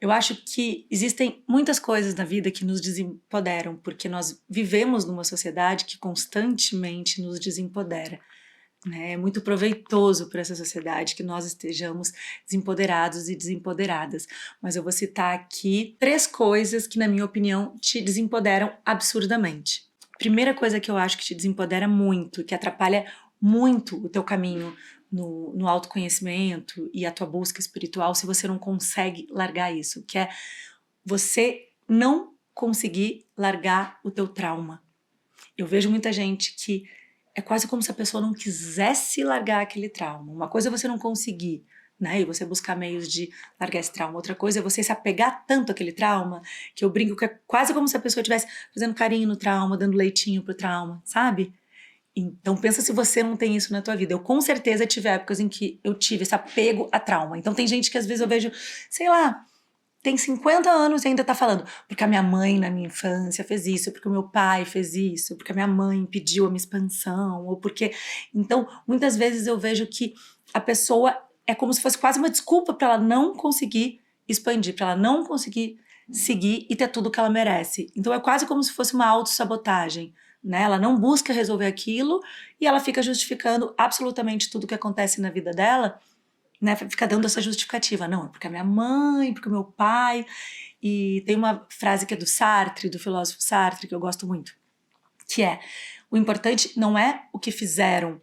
Eu acho que existem muitas coisas na vida que nos desempoderam, porque nós vivemos numa sociedade que constantemente nos desempodera, né? É muito proveitoso para essa sociedade que nós estejamos desempoderados e desempoderadas. Mas eu vou citar aqui 3 coisas que, na minha opinião, te desempoderam absurdamente. Primeira coisa que eu acho que te desempodera muito, que atrapalha muito o teu caminho no autoconhecimento e a tua busca espiritual, se você não consegue largar isso, que é você não conseguir largar o teu trauma. Eu vejo muita gente que é quase como se a pessoa não quisesse largar aquele trauma. Uma coisa é você não conseguir, né? E você buscar meios de largar esse trauma. Outra coisa é você se apegar tanto àquele trauma, que eu brinco que é quase como se a pessoa estivesse fazendo carinho no trauma, dando leitinho pro trauma, sabe? Então pensa se você não tem isso na tua vida. Eu com certeza tive épocas em que eu tive esse apego a trauma. Então tem gente que às vezes eu vejo, sei lá, tem 50 anos e ainda tá falando, porque a minha mãe na minha infância fez isso, porque o meu pai fez isso, porque a minha mãe pediu a minha expansão, ou porque... Então, muitas vezes eu vejo que a pessoa é como se fosse quase uma desculpa para ela não conseguir expandir, para ela não conseguir seguir e ter tudo que ela merece. Então é quase como se fosse uma autossabotagem, né? Ela não busca resolver aquilo e ela fica justificando absolutamente tudo que acontece na vida dela, né, fica dando essa justificativa. Não, é porque a minha mãe, porque o meu pai. E tem uma frase que é do Sartre, do filósofo Sartre, que eu gosto muito, que é: o importante não é o que fizeram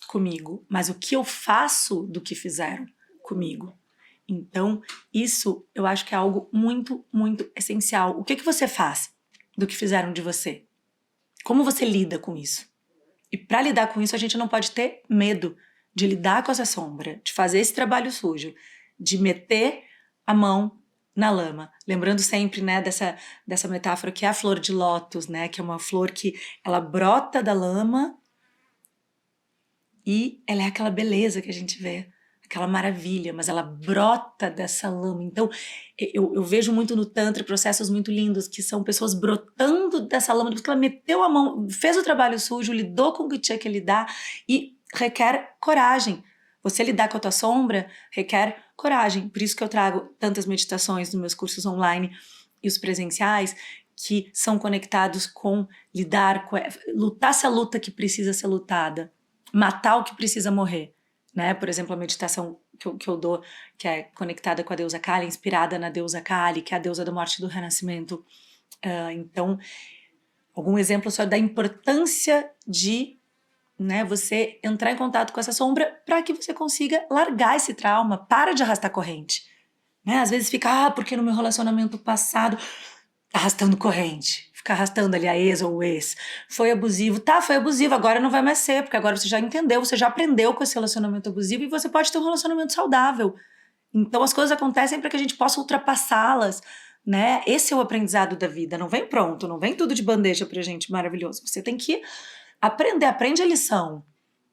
comigo, mas o que eu faço do que fizeram comigo. Então, isso eu acho que é algo muito, muito essencial. O que você faz do que fizeram de você? Como você lida com isso? E para lidar com isso, a gente não pode ter medo de lidar com essa sombra, de fazer esse trabalho sujo, de meter a mão na lama. Lembrando sempre, né, dessa metáfora que é a flor de lótus, né, que é uma flor que ela brota da lama e ela é aquela beleza que a gente vê, aquela maravilha, mas ela brota dessa lama. Então, eu vejo muito no Tantra processos muito lindos, que são pessoas brotando dessa lama, porque ela meteu a mão, fez o trabalho sujo, lidou com o que tinha que lidar, e requer coragem. Você lidar com a tua sombra requer coragem. Por isso que eu trago tantas meditações nos meus cursos online e os presenciais, que são conectados com lidar, com lutar essa luta que precisa ser lutada, matar o que precisa morrer, né? Por exemplo, a meditação que eu dou, que é conectada com a deusa Kali, inspirada na deusa Kali, que é a deusa da morte e do renascimento. Então, algum exemplo só da importância de, né, você entrar em contato com essa sombra para que você consiga largar esse trauma, para de arrastar corrente. Né? Às vezes fica, porque no meu relacionamento passado, arrastando corrente, fica arrastando ali a ex ou o ex. Foi abusivo, tá, foi abusivo, agora não vai mais ser, porque agora você já entendeu, você já aprendeu com esse relacionamento abusivo e você pode ter um relacionamento saudável. Então as coisas acontecem para que a gente possa ultrapassá-las, né? Esse é o aprendizado da vida, não vem pronto, não vem tudo de bandeja pra gente maravilhoso. Você tem que aprender, aprende a lição.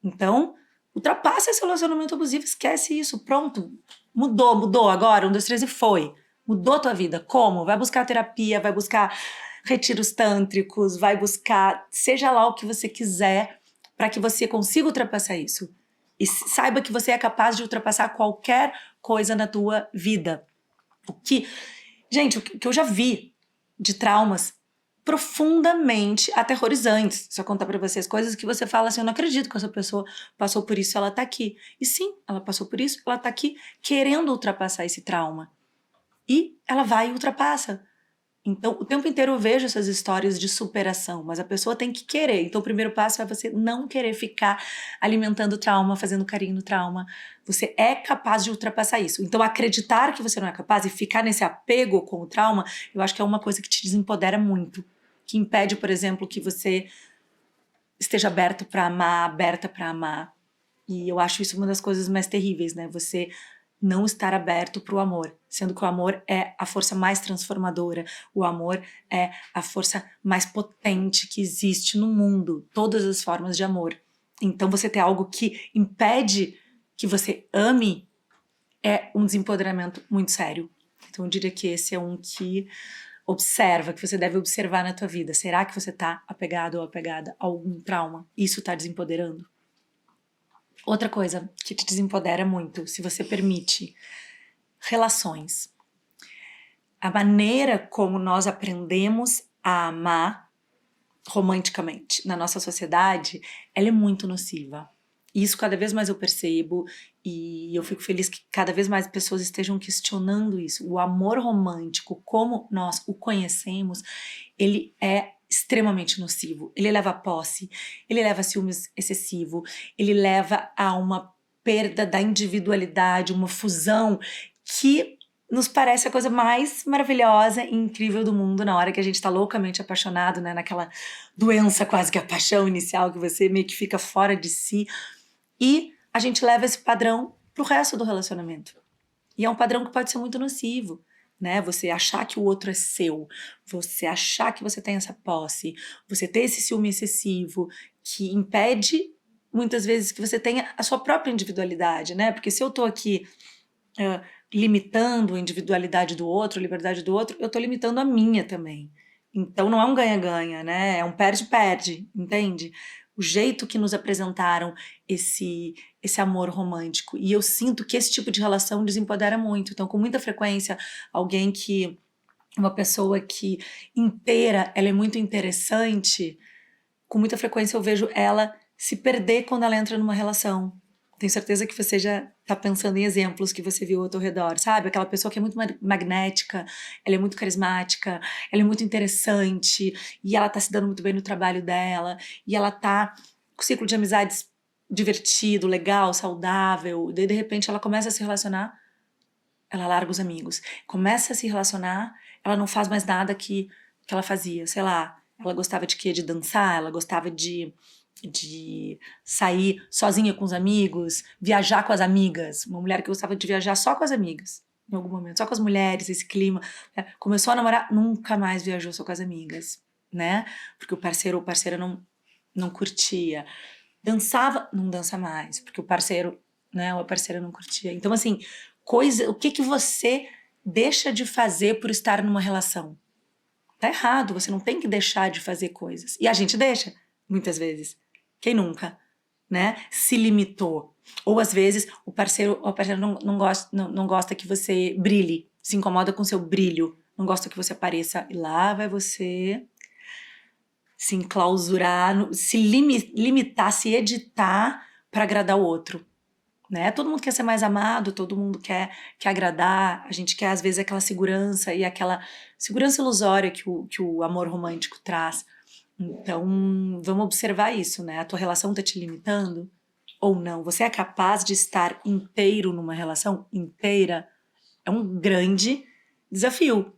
Então, ultrapassa esse relacionamento abusivo, esquece isso, pronto. Mudou agora, 1, 2, 3 e foi. Mudou a tua vida. Como? Vai buscar terapia, vai buscar retiros tântricos, vai buscar, seja lá o que você quiser, para que você consiga ultrapassar isso. E saiba que você é capaz de ultrapassar qualquer coisa na tua vida. O que, gente, o que eu já vi de traumas profundamente aterrorizantes. Se eu contar pra vocês coisas que você fala assim, eu não acredito que essa pessoa passou por isso, ela tá aqui. E sim, ela passou por isso, ela tá aqui querendo ultrapassar esse trauma. E ela vai e ultrapassa. Então, o tempo inteiro eu vejo essas histórias de superação, mas a pessoa tem que querer. Então, o primeiro passo é você não querer ficar alimentando trauma, fazendo carinho no trauma. Você é capaz de ultrapassar isso. Então, acreditar que você não é capaz e ficar nesse apego com o trauma, eu acho que é uma coisa que te desempodera muito, que impede, por exemplo, que você esteja aberto para amar, aberta para amar. E eu acho isso uma das coisas mais terríveis, né? Você não estar aberto para o amor, sendo que o amor é a força mais transformadora, o amor é a força mais potente que existe no mundo, todas as formas de amor. Então você ter algo que impede que você ame é um desempoderamento muito sério. Então eu diria que esse é um que observa, que você deve observar na tua vida. Será que você está apegado ou apegada a algum trauma? Isso está desempoderando? Outra coisa que te desempodera muito, se você permite, relações. a maneira como nós aprendemos a amar romanticamente na nossa sociedade, ela é muito nociva. E isso cada vez mais eu percebo, e eu fico feliz que cada vez mais pessoas estejam questionando isso. O amor romântico, como nós o conhecemos, ele é extremamente nocivo. Ele leva a posse, ele leva a ciúmes excessivo, ele leva a uma perda da individualidade, uma fusão que nos parece a coisa mais maravilhosa e incrível do mundo na hora que a gente tá loucamente apaixonado, né? Naquela doença quase que a paixão inicial, que você meio que fica fora de si. E a gente leva esse padrão pro resto do relacionamento. E é um padrão que pode ser muito nocivo, né? Você achar que o outro é seu, você achar que você tem essa posse, você ter esse ciúme excessivo que impede muitas vezes que você tenha a sua própria individualidade, né? Porque se eu tô aqui limitando a individualidade do outro, a liberdade do outro, eu tô limitando a minha também. Então não é um ganha-ganha, né? É um perde-perde, entende? O jeito que nos apresentaram esse amor romântico. E eu sinto que esse tipo de relação desempodera muito. Então, com muita frequência, uma pessoa que inteira, ela é muito interessante, com muita frequência eu vejo ela se perder quando ela entra numa relação. Tenho certeza que você já tá pensando em exemplos que você viu ao teu redor, sabe? Aquela pessoa que é muito magnética, ela é muito carismática, ela é muito interessante, e ela tá se dando muito bem no trabalho dela, e ela tá com um ciclo de amizades divertido, legal, saudável, daí de repente ela começa a se relacionar, ela larga os amigos, começa a se relacionar, ela não faz mais nada que ela fazia, sei lá, ela gostava de quê? De dançar, ela gostava de sair sozinha com os amigos, viajar com as amigas. Uma mulher que gostava de viajar só com as amigas, em algum momento, só com as mulheres, esse clima. Começou a namorar, nunca mais viajou só com as amigas, né? Porque o parceiro ou parceira não curtia. Dançava, não dança mais, porque o parceiro, né, ou a parceira não curtia. Então, assim, o que você deixa de fazer por estar numa relação? Tá errado, você não tem que deixar de fazer coisas. E a gente deixa, muitas vezes. Quem nunca, né? Se limitou. Ou às vezes o parceiro ou a parceira não gosta que você brilhe, se incomoda com seu brilho, não gosta que você apareça. E lá vai você se enclausurar, se limitar, se editar para agradar o outro. Né? Todo mundo quer ser mais amado, todo mundo quer agradar, a gente quer às vezes aquela segurança e aquela segurança ilusória que o amor romântico traz. Então, vamos observar isso, né? A tua relação tá te limitando ou não? Você é capaz de estar inteiro numa relação inteira? É um grande desafio.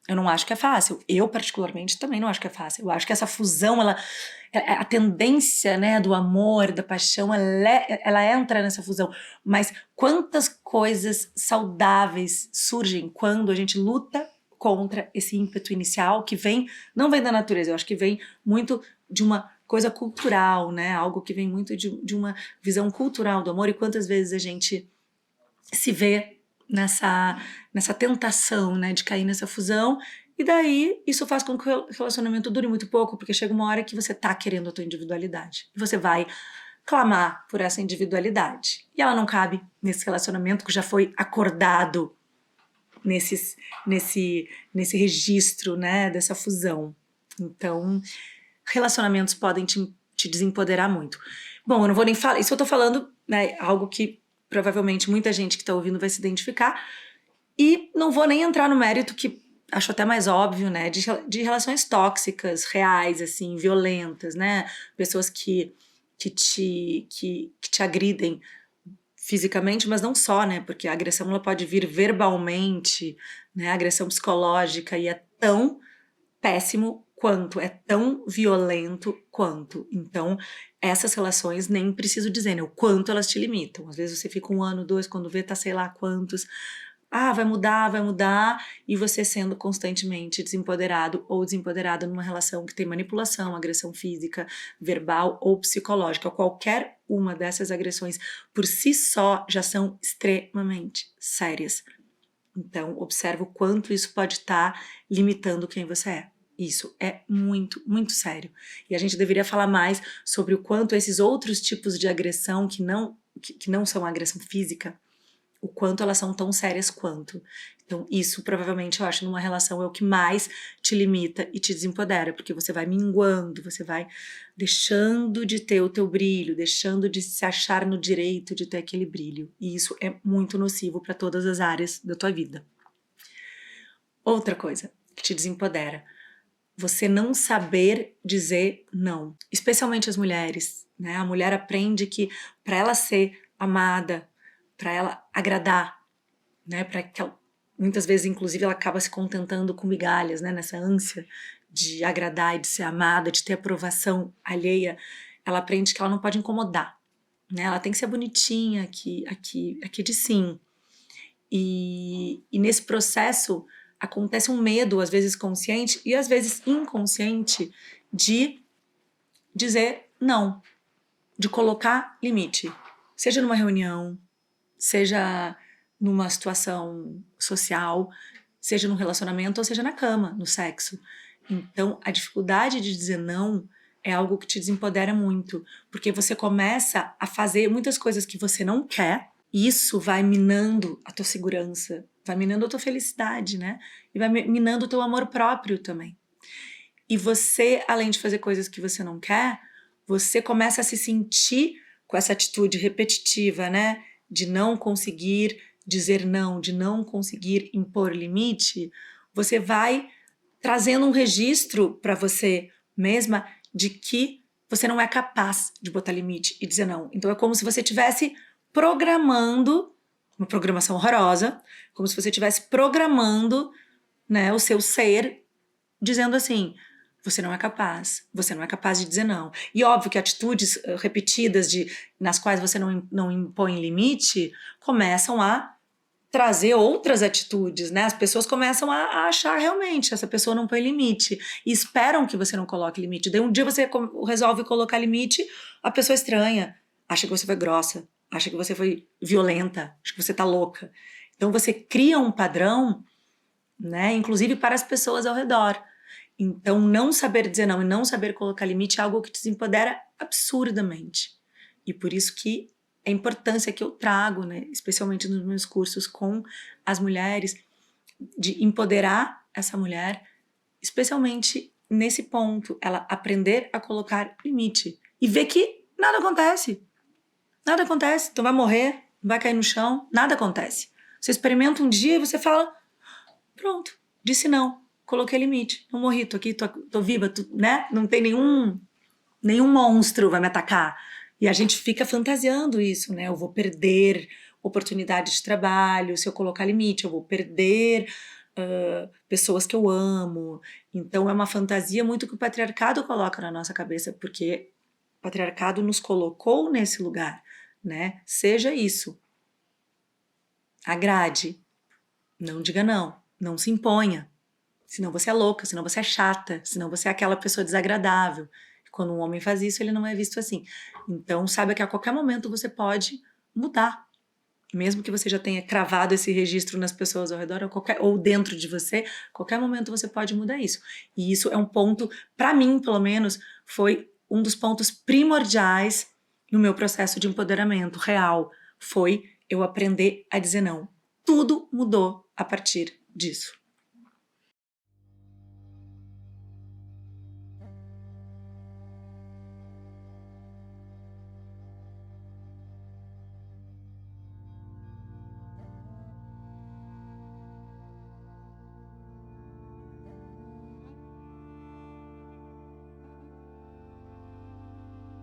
Eu não acho que é fácil. Eu, particularmente, também não acho que é fácil. Eu acho que essa fusão, a tendência, né, do amor, da paixão, ela entra nessa fusão. Mas quantas coisas saudáveis surgem quando a gente luta contra esse ímpeto inicial que não vem da natureza, eu acho que vem muito de uma coisa cultural, né? Algo que vem muito de uma visão cultural do amor, e quantas vezes a gente se vê nessa tentação, né, de cair nessa fusão, e daí isso faz com que o relacionamento dure muito pouco, porque chega uma hora que você tá querendo a tua individualidade, e você vai clamar por essa individualidade, e ela não cabe nesse relacionamento que já foi acordado nesse registro, né, dessa fusão. Então, relacionamentos podem te desempoderar muito. Bom, eu não vou nem falar, isso eu tô falando, né, algo que provavelmente muita gente que tá ouvindo vai se identificar, e não vou nem entrar no mérito que acho até mais óbvio, né, de relações tóxicas, reais, assim, violentas, né, pessoas que te agridem fisicamente, mas não só, né, porque a agressão ela pode vir verbalmente, né, a agressão psicológica, e é tão péssimo quanto, é tão violento quanto. Então, essas relações, nem preciso dizer, né, o quanto elas te limitam. Às vezes você fica 1 ano, 2, quando vê, tá sei lá quantos. Ah, vai mudar, e você sendo constantemente desempoderado ou desempoderada numa relação que tem manipulação, agressão física, verbal ou psicológica. Qualquer uma dessas agressões por si só já são extremamente sérias. Então, observa o quanto isso pode estar limitando quem você é. Isso é muito, muito sério. E a gente deveria falar mais sobre o quanto esses outros tipos de agressão que não são agressão física, o quanto elas são tão sérias quanto. Então isso provavelmente eu acho numa relação é o que mais te limita e te desempodera, porque você vai minguando, você vai deixando de ter o teu brilho, deixando de se achar no direito de ter aquele brilho. E isso é muito nocivo para todas as áreas da tua vida. Outra coisa que te desempodera, você não saber dizer não, especialmente as mulheres, né? A mulher aprende que para ela ser amada, para ela agradar, né? Para que ela, muitas vezes, inclusive, ela acaba se contentando com migalhas, né? Nessa ânsia de agradar e de ser amada, de ter aprovação alheia, ela aprende que ela não pode incomodar, né? Ela tem que ser bonitinha aqui de sim. E nesse processo acontece um medo, às vezes consciente e às vezes inconsciente, de dizer não, de colocar limite, seja numa reunião, seja numa situação social, seja num relacionamento ou seja na cama, no sexo. Então, a dificuldade de dizer não é algo que te desempodera muito, porque você começa a fazer muitas coisas que você não quer, e isso vai minando a tua segurança, vai minando a tua felicidade, né? E vai minando o teu amor próprio também. E você, além de fazer coisas que você não quer, você começa a se sentir com essa atitude repetitiva, né? De não conseguir dizer não, de não conseguir impor limite, você vai trazendo um registro para você mesma de que você não é capaz de botar limite e dizer não. Então é como se você estivesse programando, uma programação horrorosa, como se você estivesse programando, né, o seu ser, dizendo assim, você não é capaz de dizer não. E óbvio que atitudes repetidas nas quais você não impõe limite, começam a trazer outras atitudes, né? As pessoas começam a achar realmente, essa pessoa não põe limite, e esperam que você não coloque limite. Daí um dia você resolve colocar limite, a pessoa estranha, acha que você foi grossa, acha que você foi violenta, acha que você tá louca. Então você cria um padrão, né? Inclusive para as pessoas ao redor. Então não saber dizer não e não saber colocar limite é algo que te desempodera absurdamente. E por isso que a importância que eu trago, né, especialmente nos meus cursos com as mulheres, de empoderar essa mulher, especialmente nesse ponto, ela aprender a colocar limite e ver que nada acontece. Nada acontece. Tu vai morrer, vai cair no chão, nada acontece. Você experimenta um dia e você fala, pronto, disse não, coloquei limite, não morri, tô aqui, tô viva, né? Não tem nenhum monstro vai me atacar. E a gente fica fantasiando isso, né? Eu vou perder oportunidade de trabalho se eu colocar limite, eu vou perder pessoas que eu amo. Então é uma fantasia muito que o patriarcado coloca na nossa cabeça, porque o patriarcado nos colocou nesse lugar, né? Seja isso. Agrade. Não diga não. Não se imponha. Senão você é louca, senão você é chata, senão você é aquela pessoa desagradável. Quando um homem faz isso, ele não é visto assim. Então, saiba que a qualquer momento você pode mudar. Mesmo que você já tenha cravado esse registro nas pessoas ao redor ou dentro de você, a qualquer momento você pode mudar isso. E isso é um ponto, para mim, pelo menos, foi um dos pontos primordiais no meu processo de empoderamento real. Foi eu aprender a dizer não. Tudo mudou a partir disso.